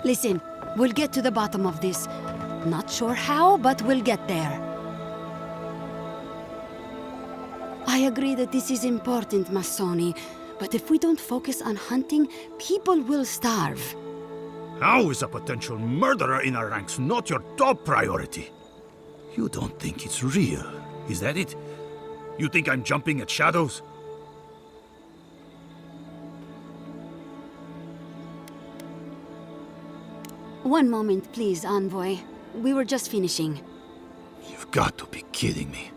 Listen, we'll get to the bottom of this. Not sure how, but we'll get there. I agree that this is important, Massoni. But if we don't focus on hunting, people will starve. How is a potential murderer in our ranks not your top priority? You don't think it's real, is that it? You think I'm jumping at shadows? One moment, please, Envoy. We were just finishing. You've got to be kidding me.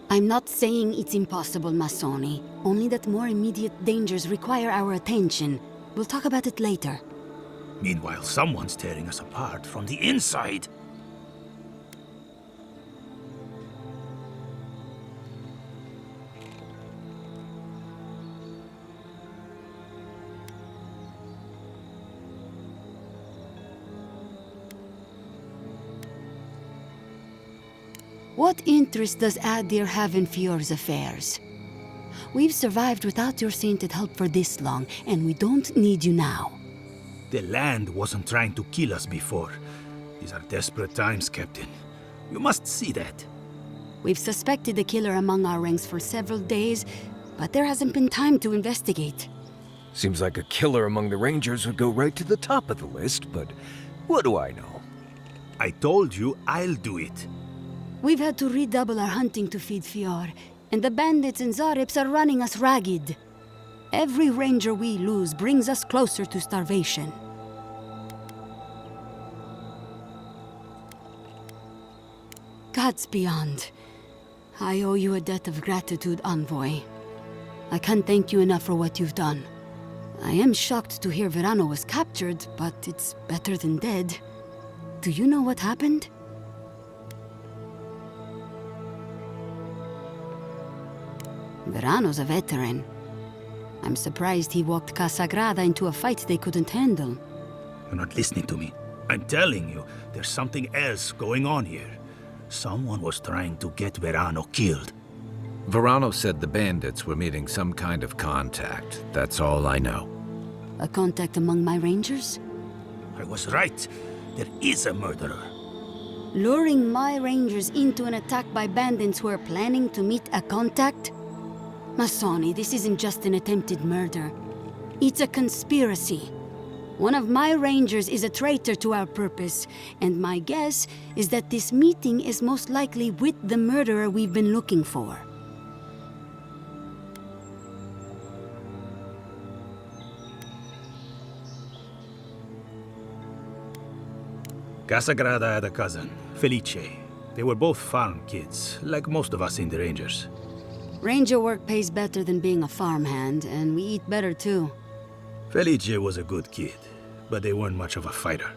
I'm not saying it's impossible, Massoni. Only that more immediate dangers require our attention. We'll talk about it later. Meanwhile, someone's tearing us apart from the inside. What interest does Adir have in Fjord's affairs? We've survived without your sainted help for this long, and we don't need you now. The land wasn't trying to kill us before. These are desperate times, Captain. You must see that. We've suspected the killer among our ranks for several days, but there hasn't been time to investigate. Seems like a killer among the Rangers would go right to the top of the list, but what do I know? I told you I'll do it. We've had to redouble our hunting to feed Fjord, and the bandits and Zarips are running us ragged. Every ranger we lose brings us closer to starvation. Gods beyond. I owe you a debt of gratitude, Envoy. I can't thank you enough for what you've done. I am shocked to hear Verano was captured, but it's better than dead. Do you know what happened? Verano's a veteran. I'm surprised he walked Casagrada into a fight they couldn't handle. You're not listening to me. I'm telling you, there's something else going on here. Someone was trying to get Verano killed. Verano said the bandits were meeting some kind of contact. That's all I know. A contact among my rangers? I was right. There is a murderer. Luring my rangers into an attack by bandits who are planning to meet a contact? Massoni, this isn't just an attempted murder. It's a conspiracy. One of my rangers is a traitor to our purpose, and my guess is that this meeting is most likely with the murderer we've been looking for. Casagrada had a cousin, Felice. They were both farm kids, like most of us in the Rangers. Ranger work pays better than being a farmhand, and we eat better too. Felice was a good kid, but they weren't much of a fighter.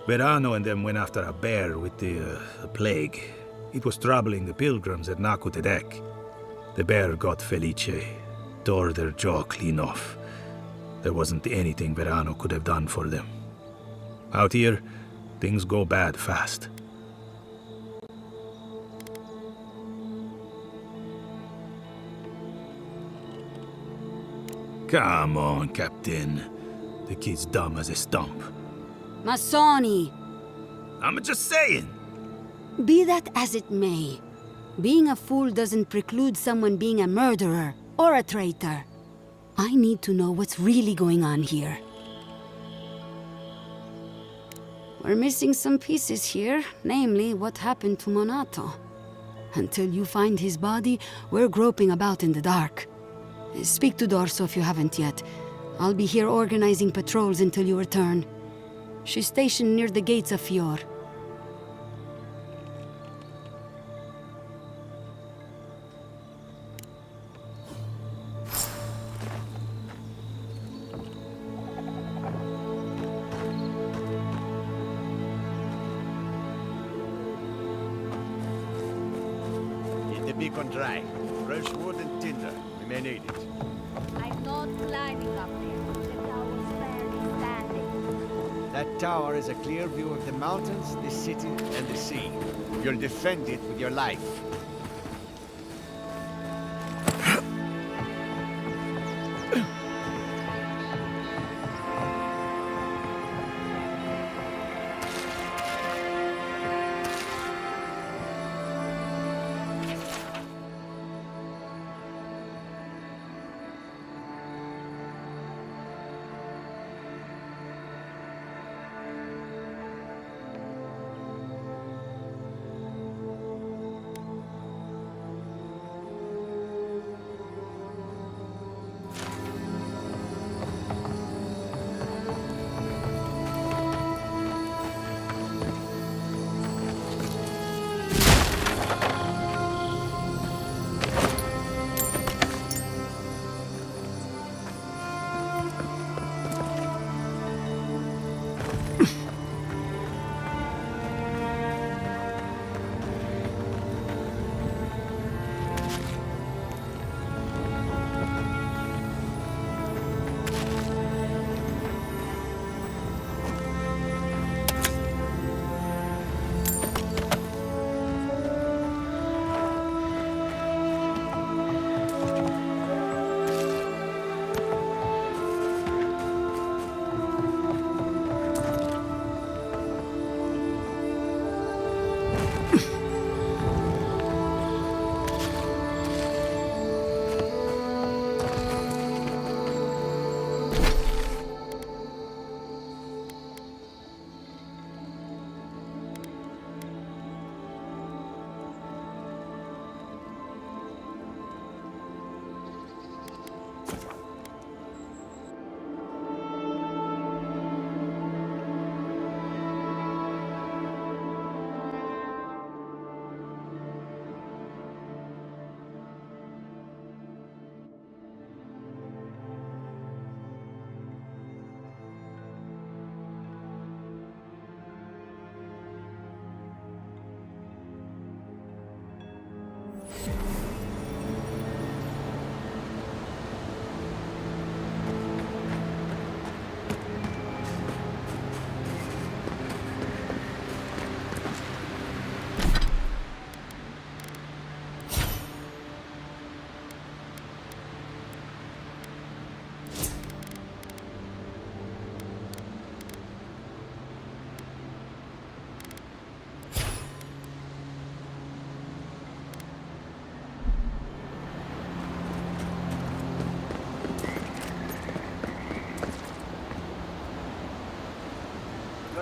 Verano and them went after a bear with the plague. It was troubling the pilgrims at Nakutedek. The bear got Felice, tore their jaw clean off. There wasn't anything Verano could have done for them. Out here, things go bad fast. Come on, Captain. The kid's dumb as a stump. Massoni! I'm just saying. Be that as it may, being a fool doesn't preclude someone being a murderer or a traitor. I need to know what's really going on here. We're missing some pieces here, namely what happened to Monato. Until you find his body, we're groping about in the dark. Speak to Dorso if you haven't yet. I'll be here organizing patrols until you return. She's stationed near the gates of Fjord. Get the beacon dry. Fresh wood and tinder. We may need it. I'm not climbing up there. The tower's barely standing. That tower is a clear view of the mountains, the city, and the sea. You'll defend it with your life.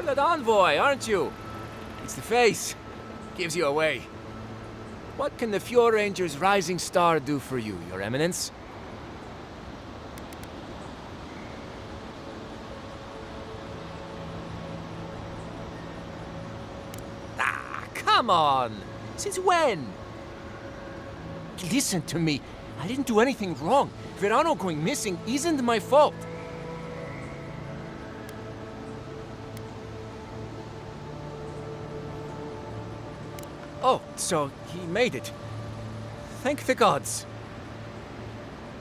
You're that envoy, aren't you? It's the face. Gives you away. What can the Fjord Ranger's rising star do for you, Your Eminence? Ah, come on! Since when? Listen to me. I didn't do anything wrong. Verano going missing isn't my fault. Oh, so he made it. Thank the gods.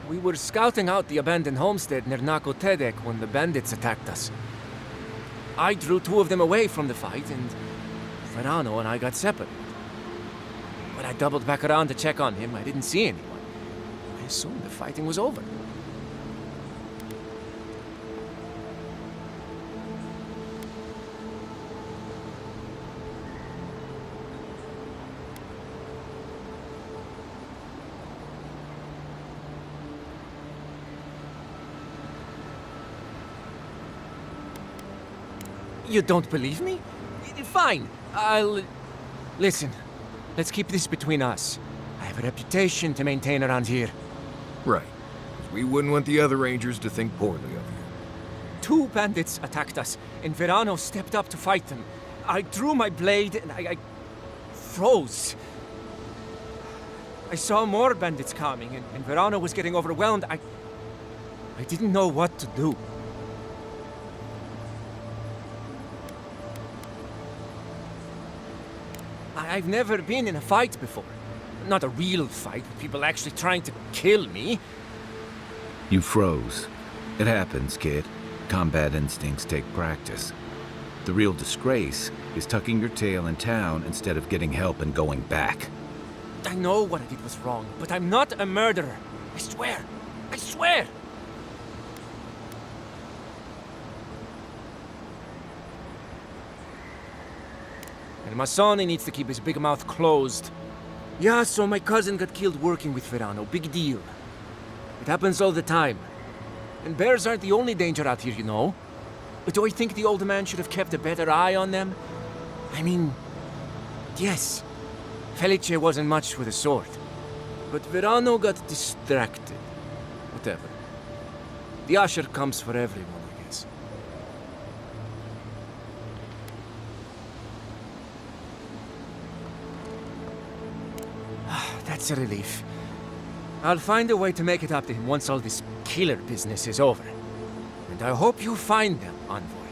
We were scouting out the abandoned homestead near Tedek when the bandits attacked us. I drew 2 of them away from the fight, and Verano and I got separated. When I doubled back around to check on him, I didn't see anyone. I assumed the fighting was over. You don't believe me? Fine, I'll... Listen, let's keep this between us. I have a reputation to maintain around here. Right. We wouldn't want the other rangers to think poorly of you. 2 bandits attacked us, and Verano stepped up to fight them. I drew my blade, and I froze. I saw more bandits coming, and Verano was getting overwhelmed. I didn't know what to do. I've never been in a fight before. Not a real fight, with people actually trying to kill me. You froze. It happens, kid. Combat instincts take practice. The real disgrace is tucking your tail in town instead of getting help and going back. I know what I did was wrong, but I'm not a murderer. I swear. I swear! And Masoni needs to keep his big mouth closed. Yeah, so my cousin got killed working with Verano. Big deal. It happens all the time. And bears aren't the only danger out here, you know. But do I think the old man should have kept a better eye on them? I mean, yes. Felice wasn't much with a sword. But Verano got distracted. Whatever. The usher comes for everyone, I guess. That's a relief. I'll find a way to make it up to him once all this killer business is over. And I hope you find them, Envoy.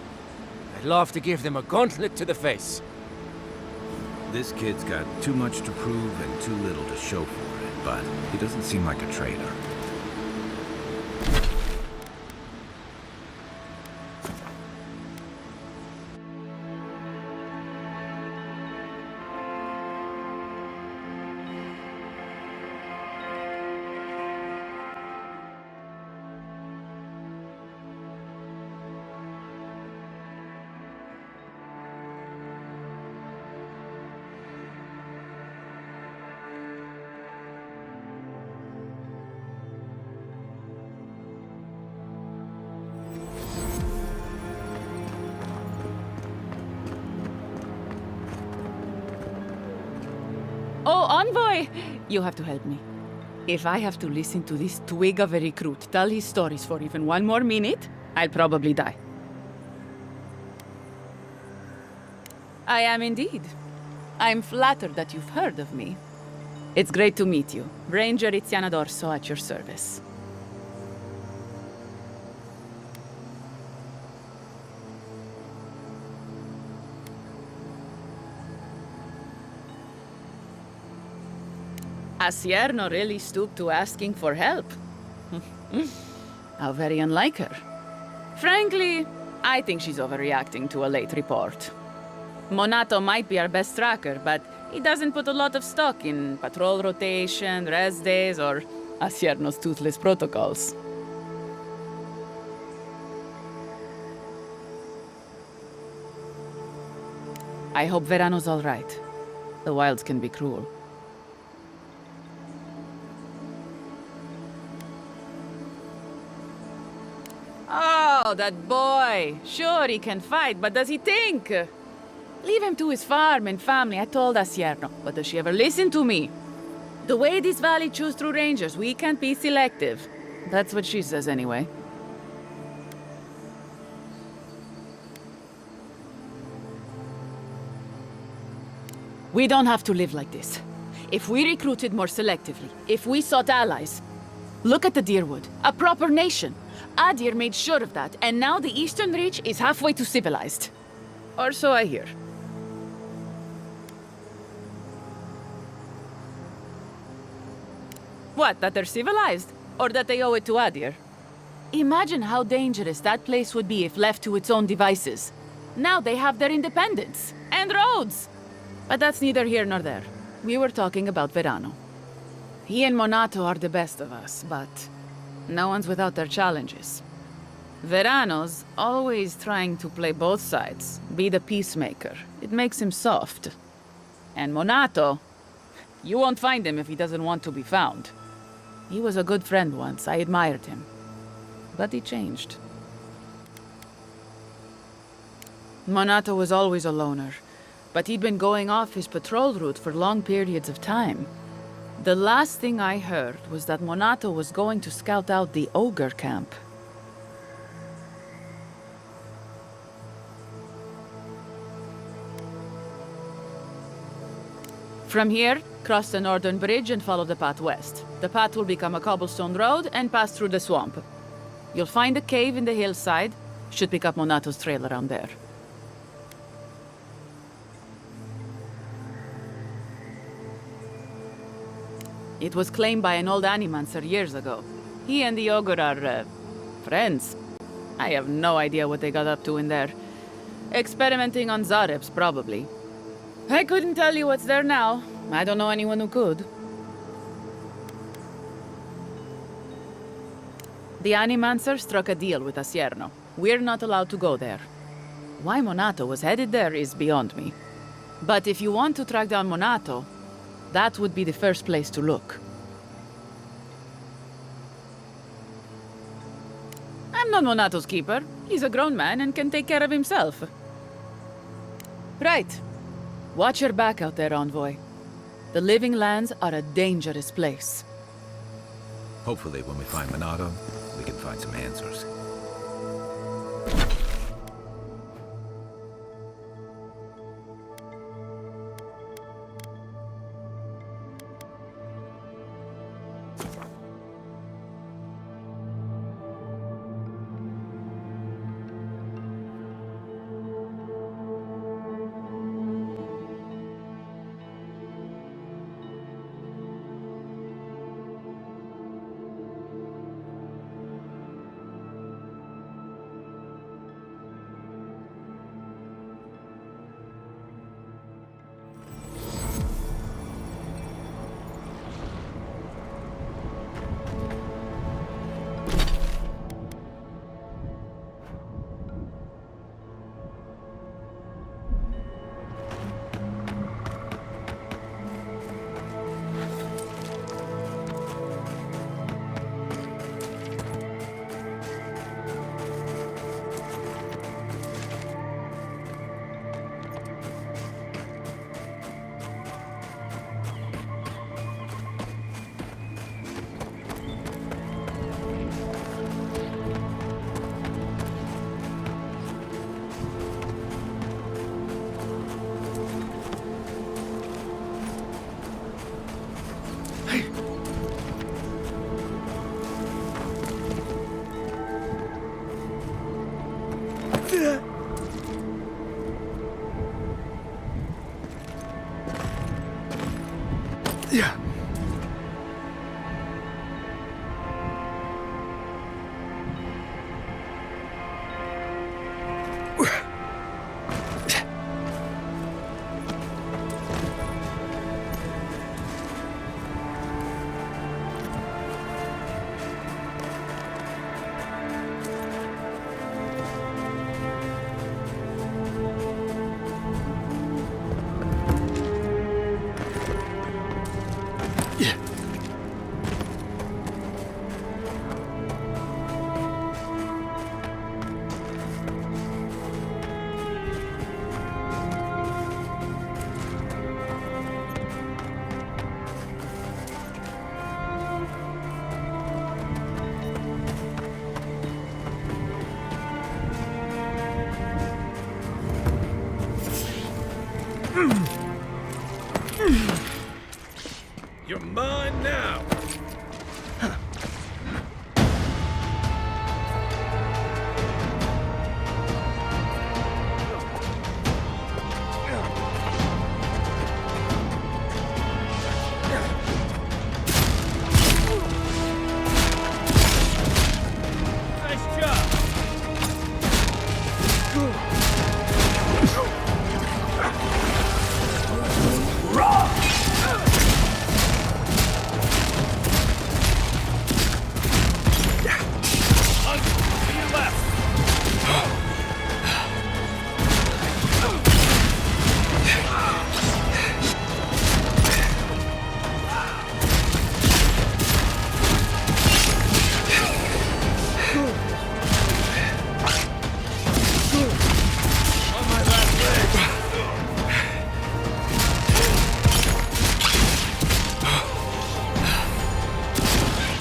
I'd love to give them a gauntlet to the face. This kid's got too much to prove and too little to show for it, but he doesn't seem like a traitor. Oh, Envoy! You have to help me. If I have to listen to this twig of a recruit tell his stories for even 1 more minute, I'll probably die. I am indeed. I'm flattered that you've heard of me. It's great to meet you. Ranger Iziana Dorso at your service. Asierno really stooped to asking for help. How very unlike her. Frankly, I think she's overreacting to a late report. Monato might be our best tracker, but he doesn't put a lot of stock in patrol rotation, rest days, or Asierno's toothless protocols. I hope Verano's all right. The wilds can be cruel. Oh, Oh, that boy. Sure, he can fight, but does he think? Leave him to his farm and family, I told Asierno. But does she ever listen to me? The way this valley chews through rangers, we can't be selective. That's what she says anyway. We don't have to live like this. If we recruited more selectively, if we sought allies, look at the Deerwood, a proper nation. Adir made sure of that, and now the Eastern Reach is halfway to civilized. Or so I hear. What, that they're civilized? Or that they owe it to Adir? Imagine how dangerous that place would be if left to its own devices. Now they have their independence. And roads! But that's neither here nor there. We were talking about Verano. He and Monato are the best of us, but no one's without their challenges. Verano's always trying to play both sides, be the peacemaker. It makes him soft. And Monato, you won't find him if he doesn't want to be found. He was a good friend once, I admired him. But he changed. Monato was always a loner, but he'd been going off his patrol route for long periods of time. The last thing I heard was that Monato was going to scout out the ogre camp. From here, cross the northern bridge and follow the path west. The path will become a cobblestone road and pass through the swamp. You'll find a cave in the hillside. Should pick up Monato's trail around there. It was claimed by an old animancer years ago. He and the ogre are, friends. I have no idea what they got up to in there. Experimenting on Zarebs, probably. I couldn't tell you what's there now. I don't know anyone who could. The animancer struck a deal with Asierno. We're not allowed to go there. Why Monato was headed there is beyond me. But if you want to track down Monato, that would be the first place to look. I'm not Monato's keeper. He's a grown man and can take care of himself. Right. Watch your back out there, envoy. The Living Lands are a dangerous place. Hopefully, when we find Monato, we can find some answers.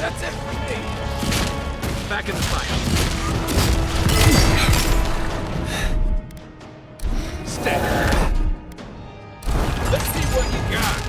That's it for me. Back in the fight. Stay. Let's see what you got.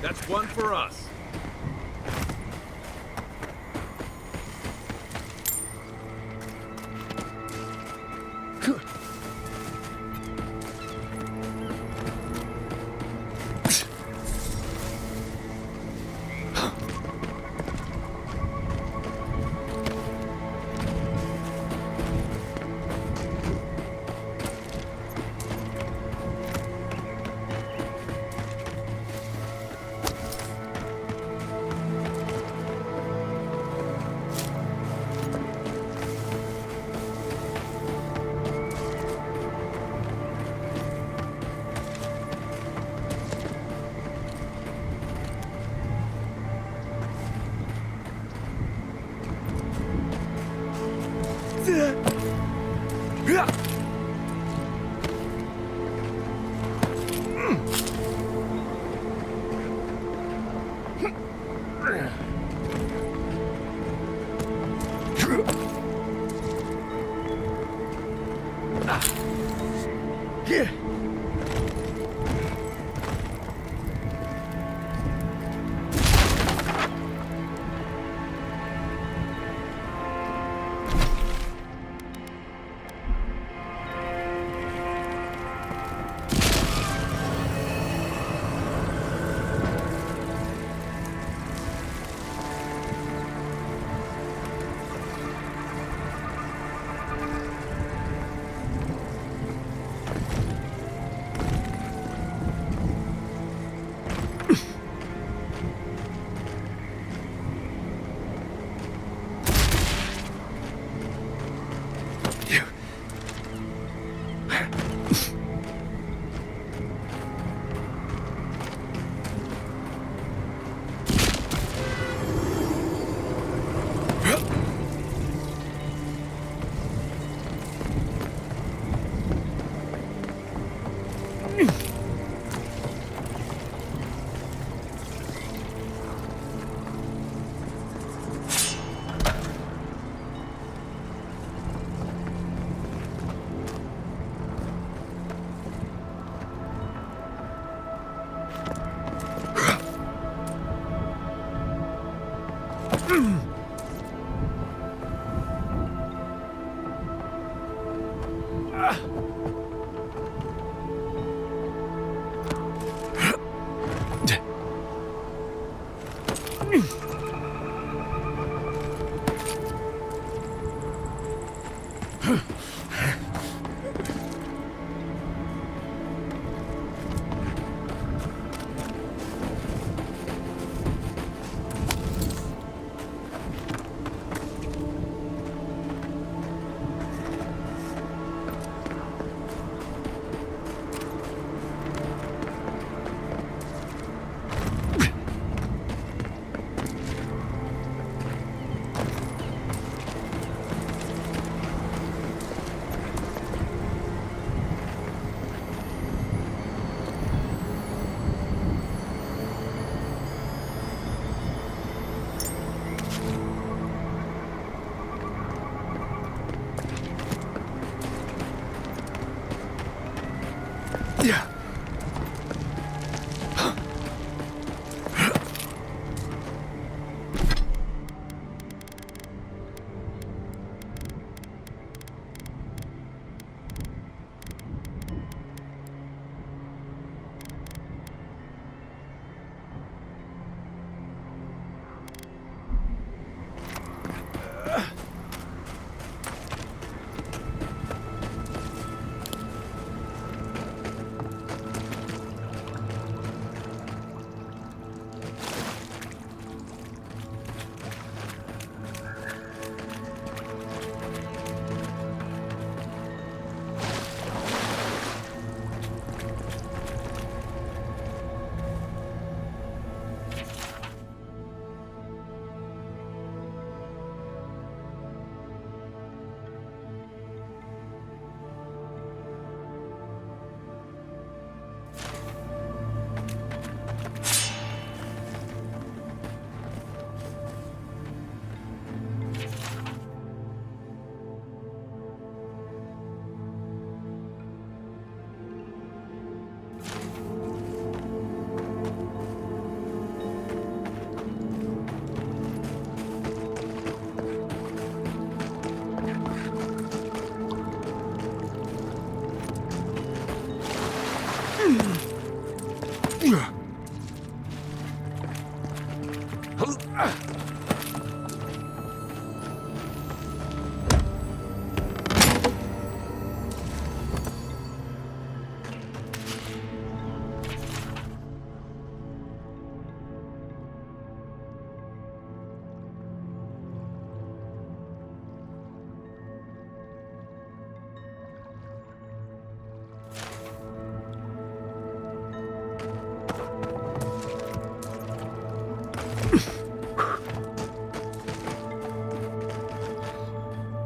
That's one for us.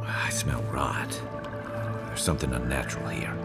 I smell rot. There's something unnatural here.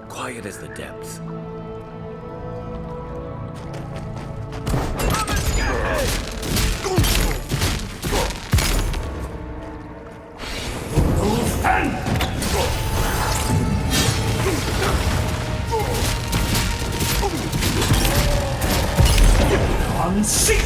Quiet as the depths. Sieg!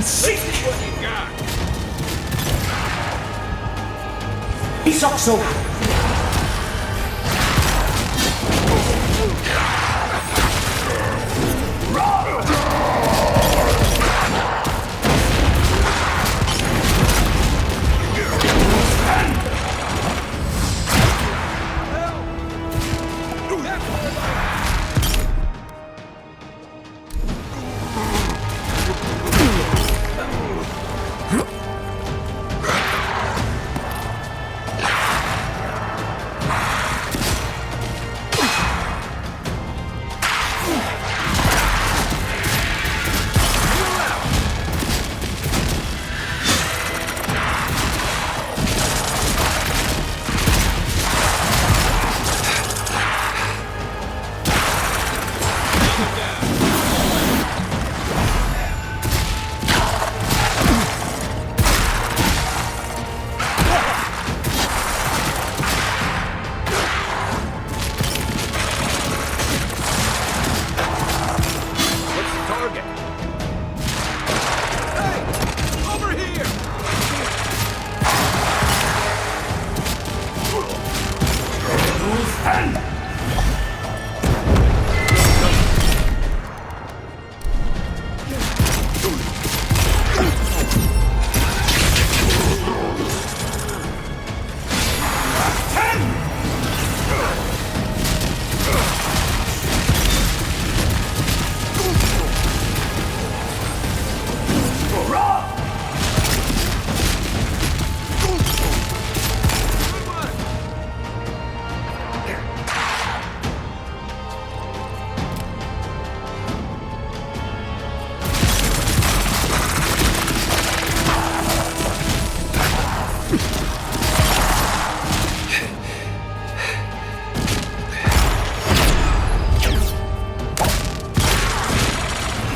Sieg! Ich sag so.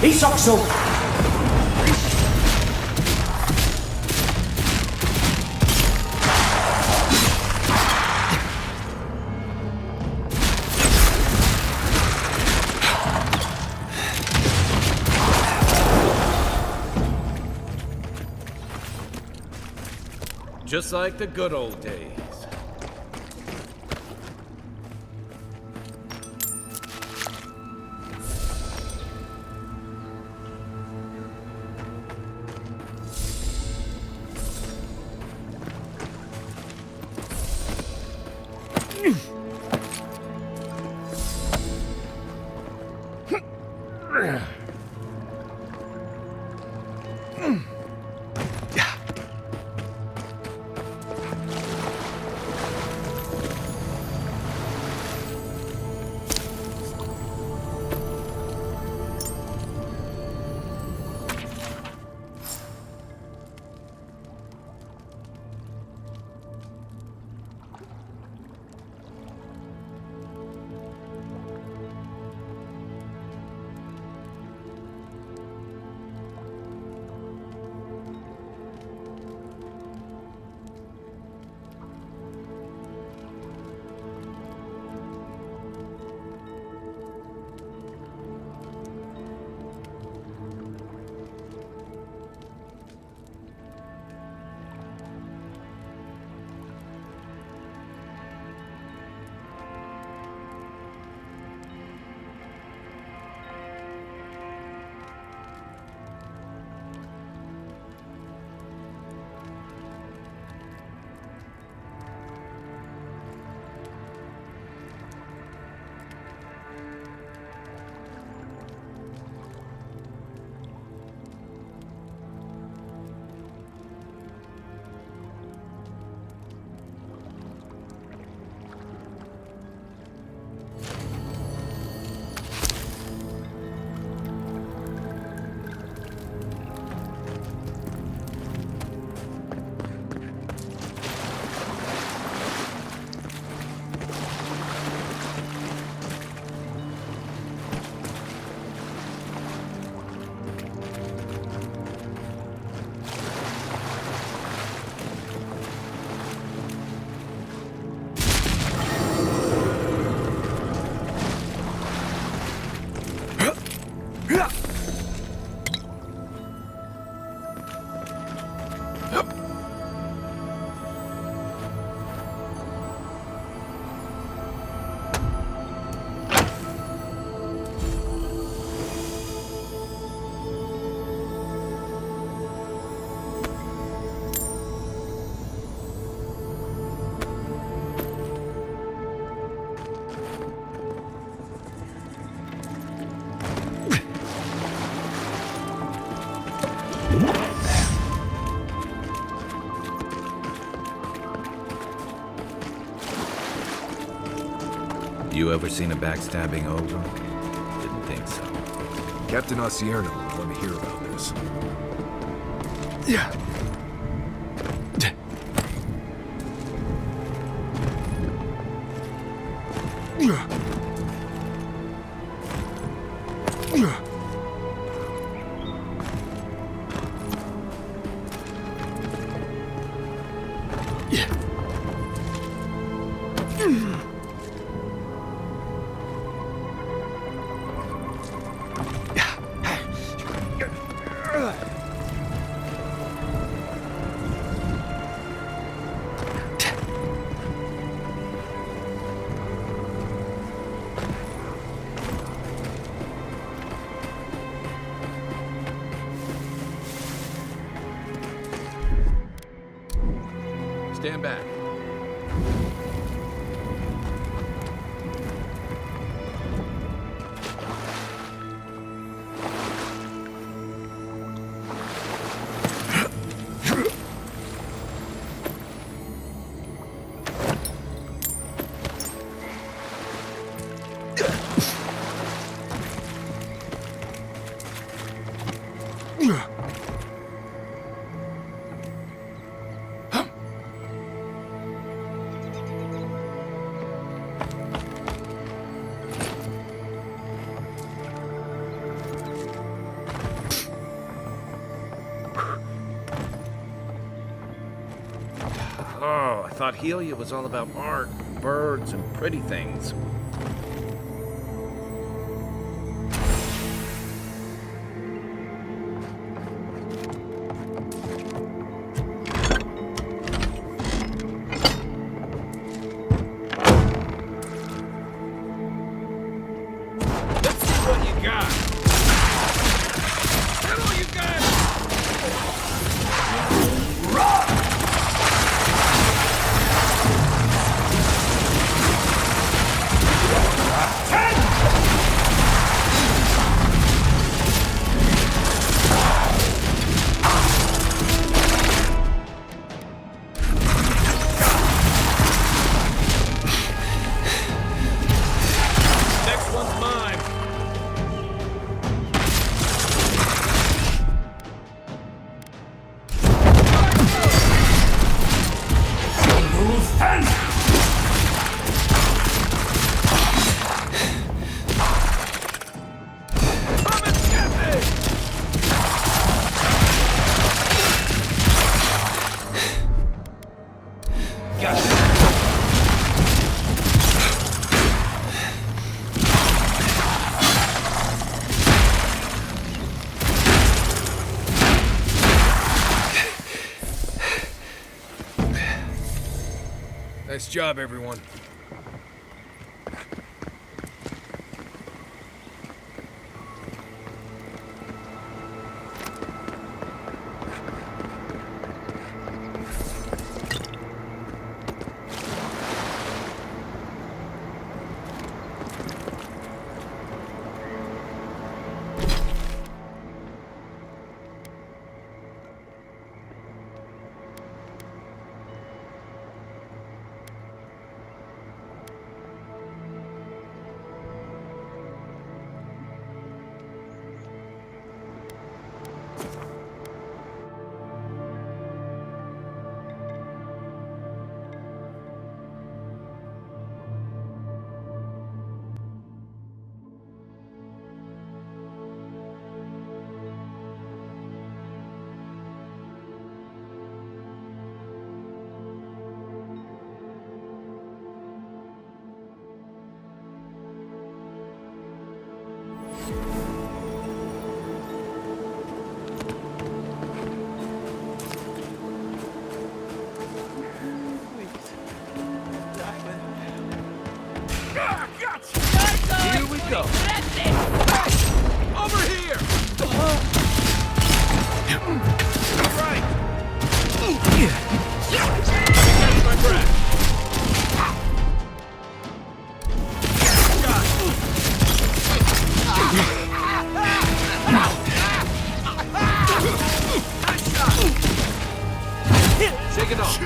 Ich sag so. Just like the good old days. You ever seen a backstabbing over? Didn't think so. Captain Osierno would want to hear about this. Stand back. Oh, I thought Helia was all about art, birds, and pretty things. Let's see what you got. Is that all you got? Next one's mine. Come and get me! Gotcha. Nice job, everyone. Here we go. Over here! Right! Catch my breath! Shake it off.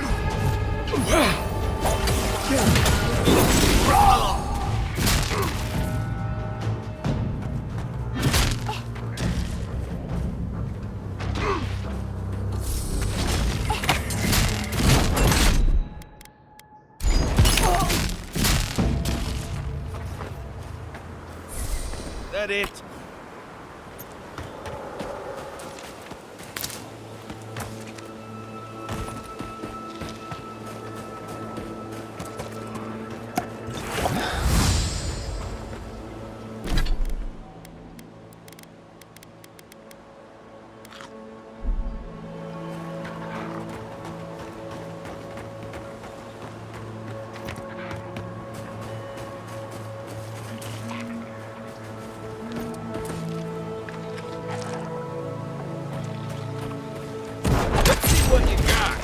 that it? What you got?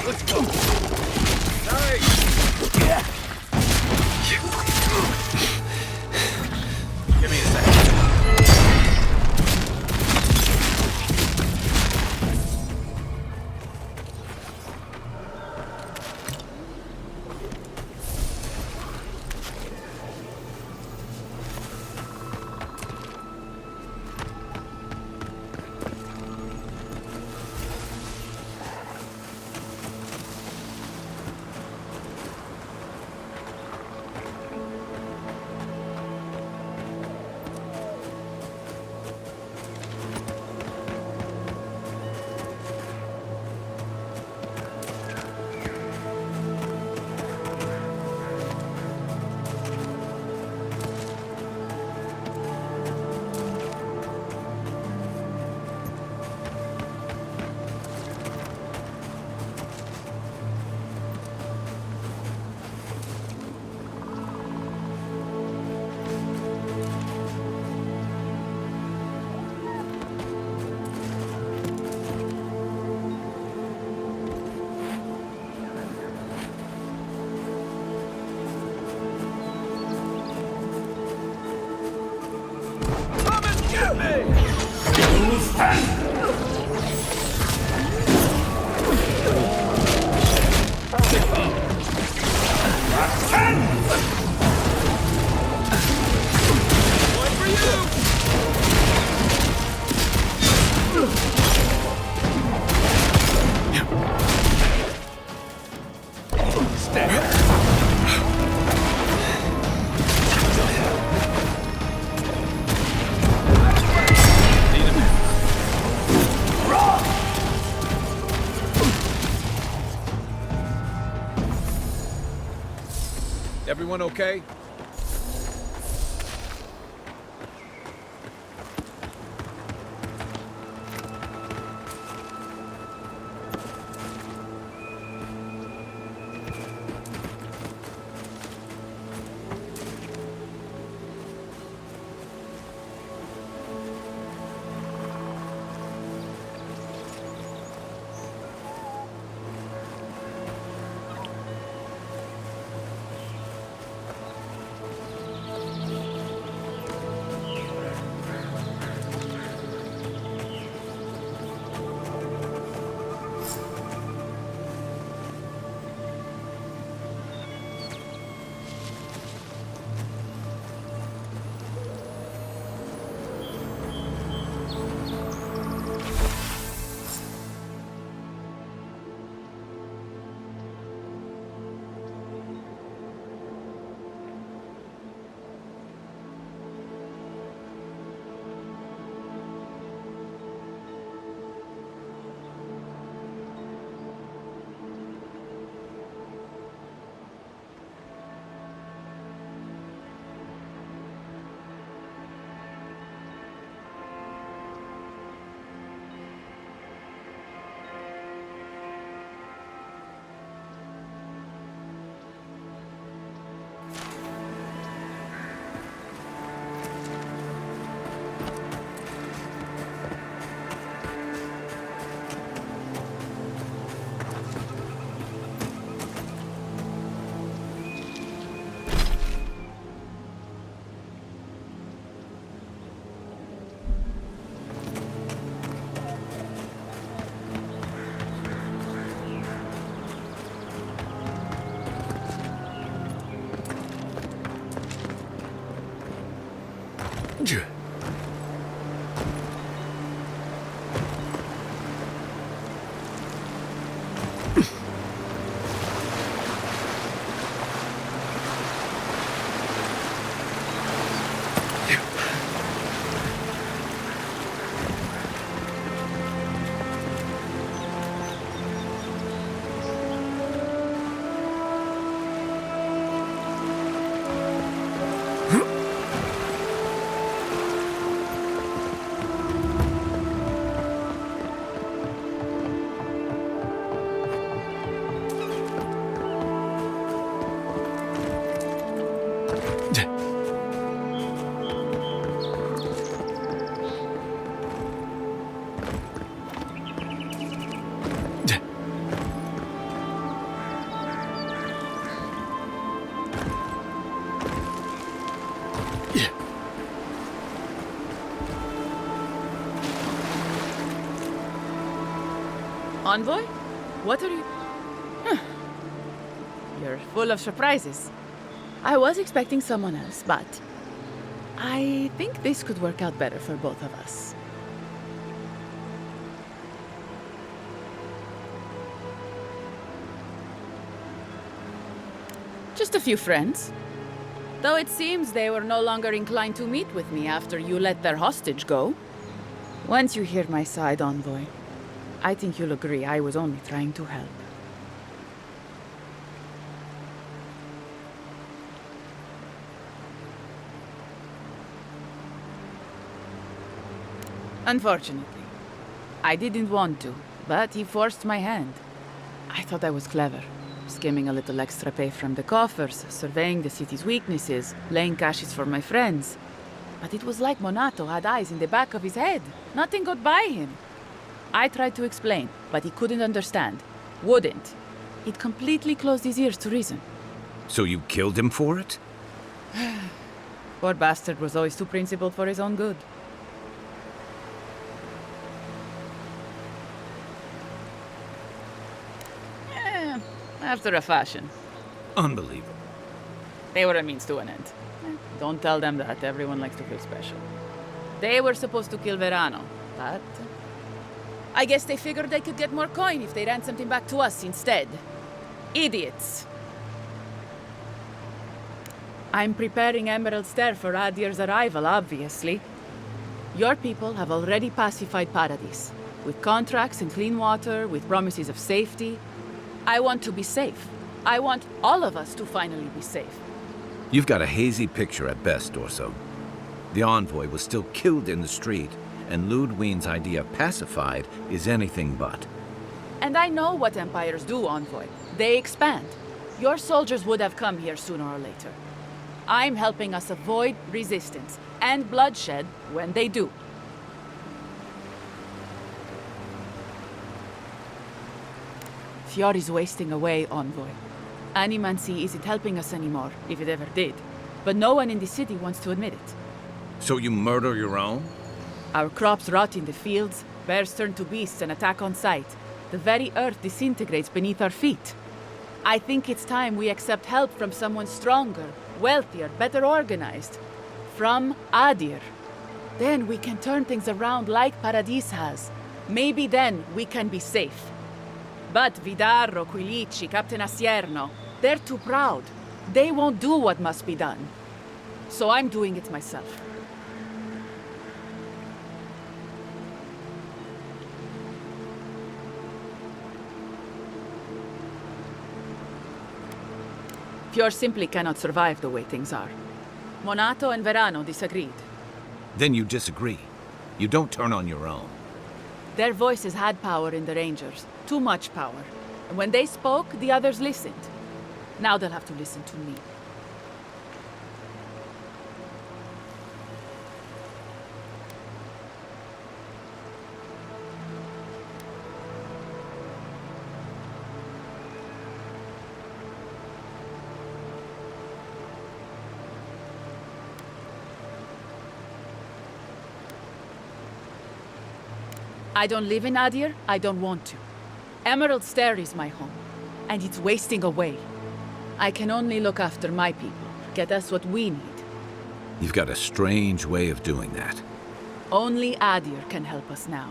Let's go. Nice. Yeah. Give me a second. Everyone okay? Envoy? What are you... Huh. You're full of surprises. I was expecting someone else, but I think this could work out better for both of us. Just a few friends. Though it seems they were no longer inclined to meet with me after you let their hostage go. Once you hear my side, Envoy, I think you'll agree I was only trying to help. Unfortunately, I didn't want to, but he forced my hand. I thought I was clever, skimming a little extra pay from the coffers, surveying the city's weaknesses, laying caches for my friends. But it was like Monato had eyes in the back of his head. Nothing got by him. I tried to explain, but he couldn't understand. Wouldn't. He'd completely closed his ears to reason. So you killed him for it? Poor bastard was always too principled for his own good. After a fashion. Unbelievable. They were a means to an end. Don't tell them that. Everyone likes to feel special. They were supposed to kill Verano, but I guess they figured they could get more coin if they ransomed him back to us instead. Idiots. I'm preparing Emerald Stair for Adir's arrival, obviously. Your people have already pacified Paradis, with contracts and clean water, with promises of safety. I want to be safe. I want all of us to finally be safe. You've got a hazy picture at best, Dorso. The envoy was still killed in the street, and Ludwine's idea of pacified is anything but. And I know what empires do, Envoy. They expand. Your soldiers would have come here sooner or later. I'm helping us avoid resistance and bloodshed when they do. Fiori's wasting away, Envoy. Animancy isn't helping us anymore, if it ever did. But no one in the city wants to admit it. So you murder your own? Our crops rot in the fields, bears turn to beasts and attack on sight. The very earth disintegrates beneath our feet. I think it's time we accept help from someone stronger, wealthier, better organized. From Adir. Then we can turn things around like Paradis has. Maybe then we can be safe. But Vidarro, Quilici, Captain Asierno, they're too proud. They won't do what must be done. So I'm doing it myself. Fior simply cannot survive the way things are. Monato and Verano disagreed. Then you disagree. You don't turn on your own. Their voices had power in the Rangers. Too much power. And when they spoke, the others listened. Now they'll have to listen to me. I don't live in Adir, I don't want to. Emerald Stair is my home, and it's wasting away. I can only look after my people, get us what we need. You've got a strange way of doing that. Only Adir can help us now.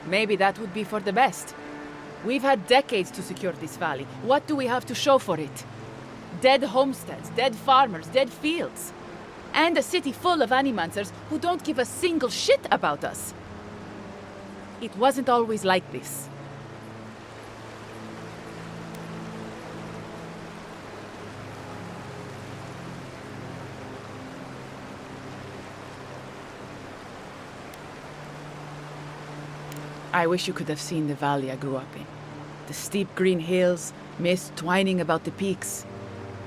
Maybe that would be for the best. We've had decades to secure this valley. What do we have to show for it? Dead homesteads, dead farmers, dead fields. And a city full of animancers who don't give a single shit about us. It wasn't always like this. I wish you could have seen the valley I grew up in. The steep green hills, mist twining about the peaks.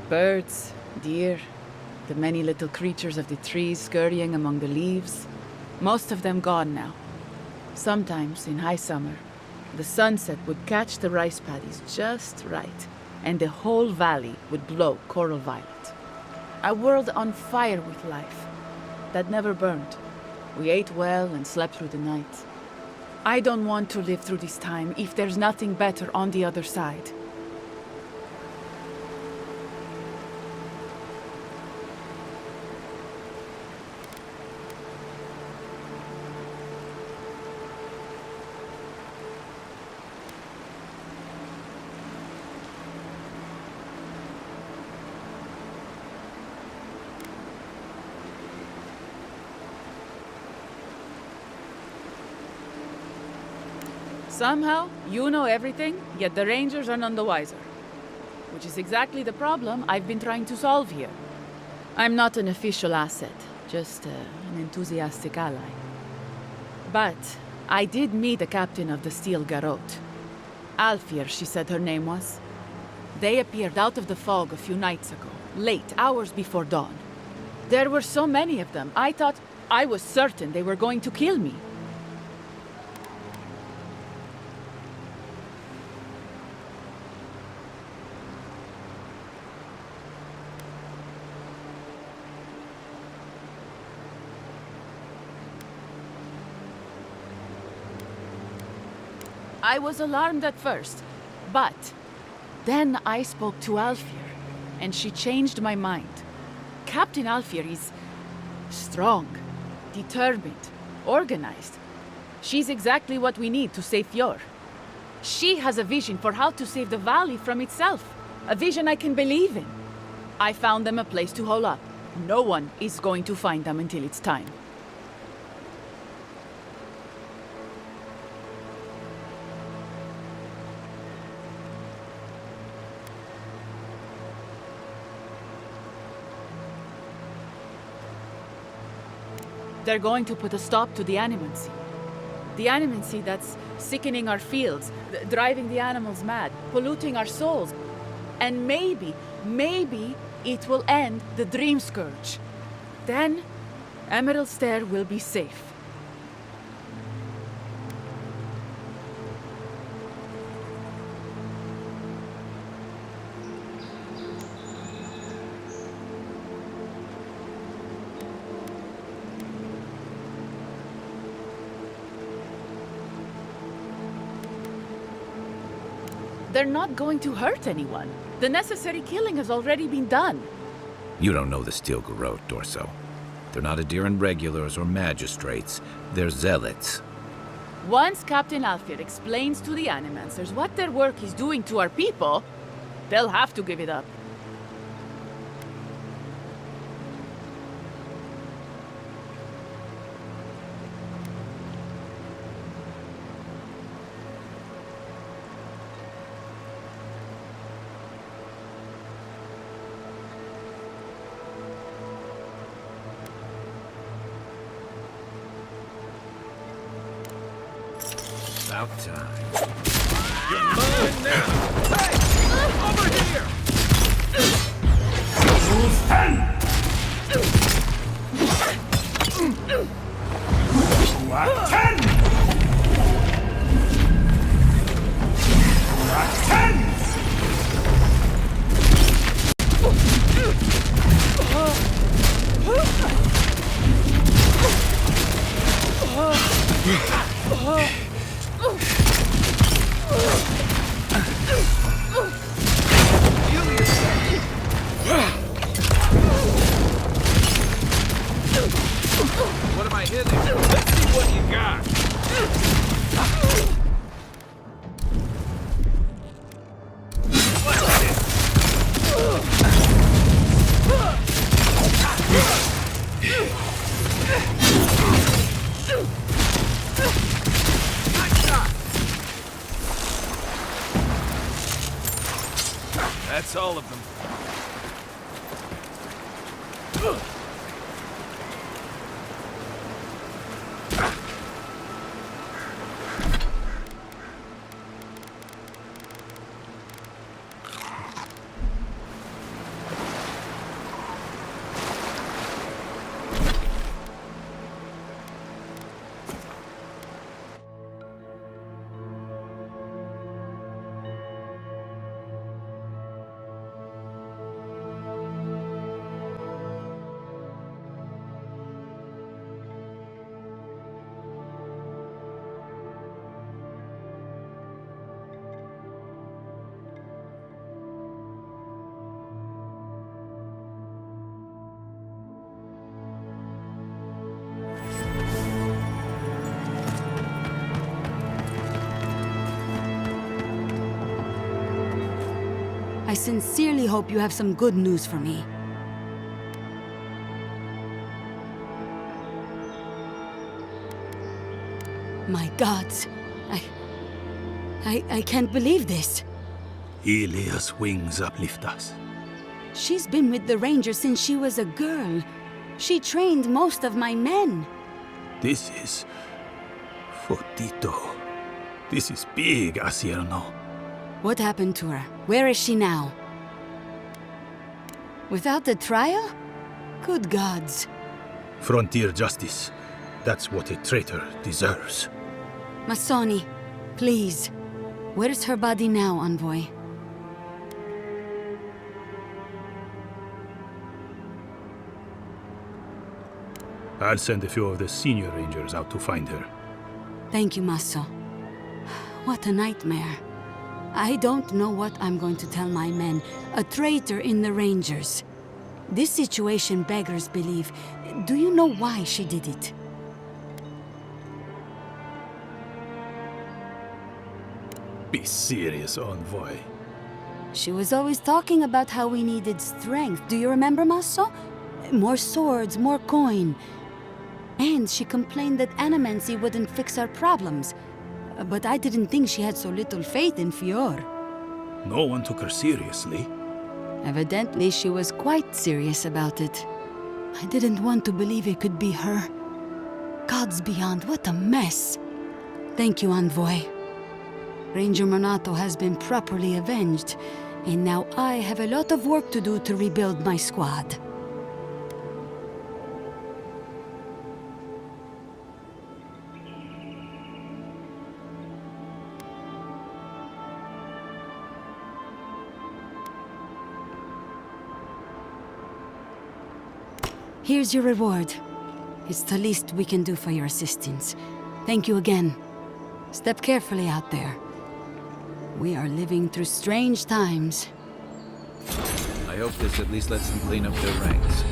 Birds, deer, the many little creatures of the trees scurrying among the leaves. Most of them gone now. Sometimes, in high summer, the sunset would catch the rice paddies just right, and the whole valley would glow coral violet. A world on fire with life that never burned. We ate well and slept through the night. I don't want to live through this time if there's nothing better on the other side. Somehow, you know everything, yet the Rangers are none the wiser. Which is exactly the problem I've been trying to solve here. I'm not an official asset, just an enthusiastic ally. But I did meet the captain of the Steel Garrote. Alfir, she said her name was. They appeared out of the fog a few nights ago, late, hours before dawn. There were so many of them, I was certain they were going to kill me. I was alarmed at first, but then I spoke to Alfir, and she changed my mind. Captain Alfir is strong, determined, organized. She's exactly what we need to save Fjord. She has a vision for how to save the valley from itself, a vision I can believe in. I found them a place to hole up. No one is going to find them until it's time. They're going to put a stop to the animancy. The animancy that's sickening our fields, driving the animals mad, polluting our souls. And maybe it will end the dream scourge. Then, Emerald Stair will be safe. They're not going to hurt anyone. The necessary killing has already been done. You don't know the Steel Garrote, Dorso. They're not Adiran regulars or magistrates. They're zealots. Once Captain Alfir explains to the Animancers what their work is doing to our people, they'll have to give it up. About time. You're mine now! Hey! Over here! What am I hitting? Let's see what you got. That's all of them. sincerely hope you have some good news for me. My gods, I can't believe this. Ilia's wings uplift us. She's been with the Rangers since she was a girl. She trained most of my men. This is... Fotito. This is big, Asierno. What happened to her? Where is she now? Without the trial? Good gods. Frontier justice. That's what a traitor deserves. Masoni, please. Where's her body now, envoy? I'll send a few of the senior rangers out to find her. Thank you, Masso. What a nightmare. I don't know what I'm going to tell my men. A traitor in the Rangers. This situation beggars belief. Do you know why she did it? Be serious, envoy. She was always talking about how we needed strength. Do you remember, Masso? More swords, more coin. And she complained that animancy wouldn't fix our problems. But I didn't think she had so little faith in Fior. No one took her seriously. Evidently, she was quite serious about it. I didn't want to believe it could be her. Gods beyond, what a mess. Thank you, envoy. Ranger Monato has been properly avenged, and now I have a lot of work to do to rebuild my squad. Here's your reward. It's the least we can do for your assistance. Thank you again. Step carefully out there. We are living through strange times. I hope this at least lets them clean up their ranks.